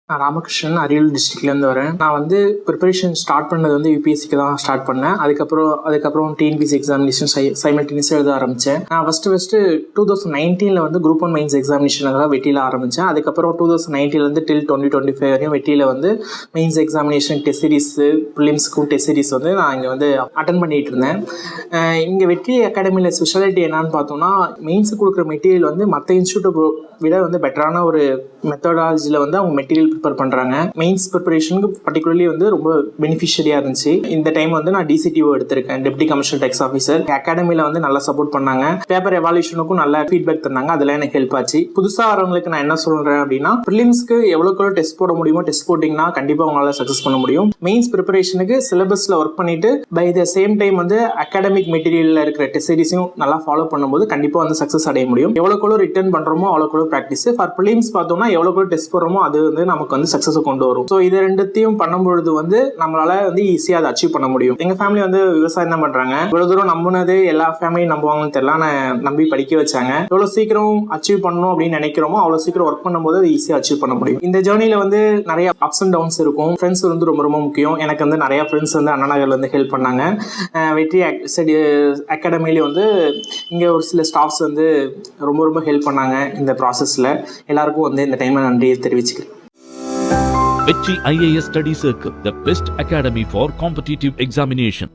நான் ராமகிருஷ்ணன், அரியலூர் டிஸ்ட்ரிக்ட்லேருந்து வரேன். நான் வந்து ப்ரிப்பரேஷன் ஸ்டார்ட் பண்ணது வந்து யூபிஎஸ்சிக்கு தான் ஸ்டார்ட் பண்ணேன். அதுக்கப்புறம் டிஎன்பிஎஸ்சி எக்ஸாமினேஷன் சைமல்டேனியஸாக எழுத ஆரம்பித்தேன். நான் ஃபஸ்ட்டு 2019 வந்து குரூப் 1 மெயின்ஸ் எக்ஸாமினேஷனுக்காக வெற்றியில் ஆரம்பித்தேன். அதுக்கப்புறம் 2019 டில் 2025 வரையும் வெற்றியில் வந்து மெயின்ஸ் எக்ஸாமினேஷன் டெஸ்ட் சீரிஸு, ப்ரிலிம்ஸ்க்கும் டெஸ்ட் சீரிஸ் வந்து நான் இங்கே வந்து அட்டன் பண்ணிகிட்டு இருந்தேன். இங்கே வெற்றி அகாடமியில் ஸ்பெஷாலிட்டி என்னன்னு பார்த்தோம்னா, மெயின்ஸுக்கு கொடுக்குற மெட்டீரியல் வந்து மற்ற இன்ஸ்டியூட்டை விட வந்து பெட்டரான ஒரு மெத்தடாலஜியில் வந்து அவங்க மெட்டீரியல் ப்ரிப்பேர் பண்ணுறாங்க. மெயின்ஸ் ப்ரிப்பரேஷனுக்கு பர்டிகுலர்லி வந்து ரொம்ப பெனிஃபிஷியரியாக இருந்துச்சு. இந்த டைம் வந்து நான் டிசிடிஓ எடுத்திருக்கேன், டெப்டி கமர்ஷியல் டேக்ஸ் ஆஃபீஸர். அகாடமியில் வந்து நல்லா சப்போர்ட் பண்ணாங்க. பேப்பர் எவாலுவேஷனுக்கும் நல்ல ஃபீட்பேக் தந்தாங்க. அதெல்லாம் எனக்கு ஹெல்ப் ஆச்சு. புதுசாக வரவங்களுக்கு நான் என்ன சொல்கிறேன் அப்படின்னா, ப்ரிலிம்ஸ்க்கு எவ்வளோக்கு டெஸ்ட் போட முடியுமோ டெஸ்ட் போட்டிங்கன்னா கண்டிப்பாக அவங்களால சக்ஸஸ் பண்ண முடியும். மெயின்ஸ் ப்ரிப்பரேஷனுக்கு சிலபஸில் ஒர்க் பண்ணிட்டு பை த சேம் டைம் வந்து அகாடமிக் மெட்டீரியலில் இருக்கிற டெஸ்ட் சீரிஸையும் நல்லா ஃபாலோ பண்ணும்போது கண்டிப்பாக வந்து சக்ஸஸ் அடைய முடியும். எவ்வளோக்கு ரிட்டர்ன் பண்ணுறோமோ அவ்வளோக்கு ப்ராக்டிஸ். ஃபார் ப்ரிலிம்ஸ் பார்த்தோம்னா எவ்வளோக்கு டெஸ்ட் போடுறோமோ அது வந்து நமக்கு வந்து சக்ஸஸ் கொண்டு வரும். ஸோ இது ரெண்டுத்தையும் பண்ணும்பொழுது வந்து நம்மளால வந்து ஈஸியாக அதை அச்சீவ் பண்ண முடியும். எங்கள் ஃபேமிலி வந்து விவசாயம் தான் பண்ணுறாங்க. இவ்வளோ தூரம் நம்பினது எல்லா ஃபேமிலியும் நம்புவாங்கன்னு தெரியல. நான் நம்பி படிக்க வச்சாங்க. எவ்வளோ சீக்கிரம் அச்சீவ் பண்ணணும் அப்படின்னு நினைக்கிறோமோ அவ்வளோ சீக்கிரம் ஒர்க் பண்ணும்போது அது ஈஸியாக அச்சீவ் பண்ண முடியும். இந்த ஜேர்னியில் வந்து நிறைய அப்ஸ் அண்ட் டவுன்ஸ் இருக்கும். ஃப்ரெண்ட்ஸ் வந்து ரொம்ப ரொம்ப முக்கியம். எனக்கு வந்து நிறைய ஃப்ரெண்ட்ஸ் வந்து அண்ணா நகர்ல வந்து ஹெல்ப் பண்ணாங்க. வெற்றி அகாடமிலேயே வந்து இங்கே ஒரு சில ஸ்டாஃப்ஸ் வந்து ரொம்ப ரொம்ப ஹெல்ப் பண்ணாங்க. இந்த ப்ராசஸில் எல்லாருக்கும் வந்து இந்த டைமில் நன்றியை தெரிவிச்சுக்கிறேன். Vetri IAS Study Circle, the best academy for competitive examination.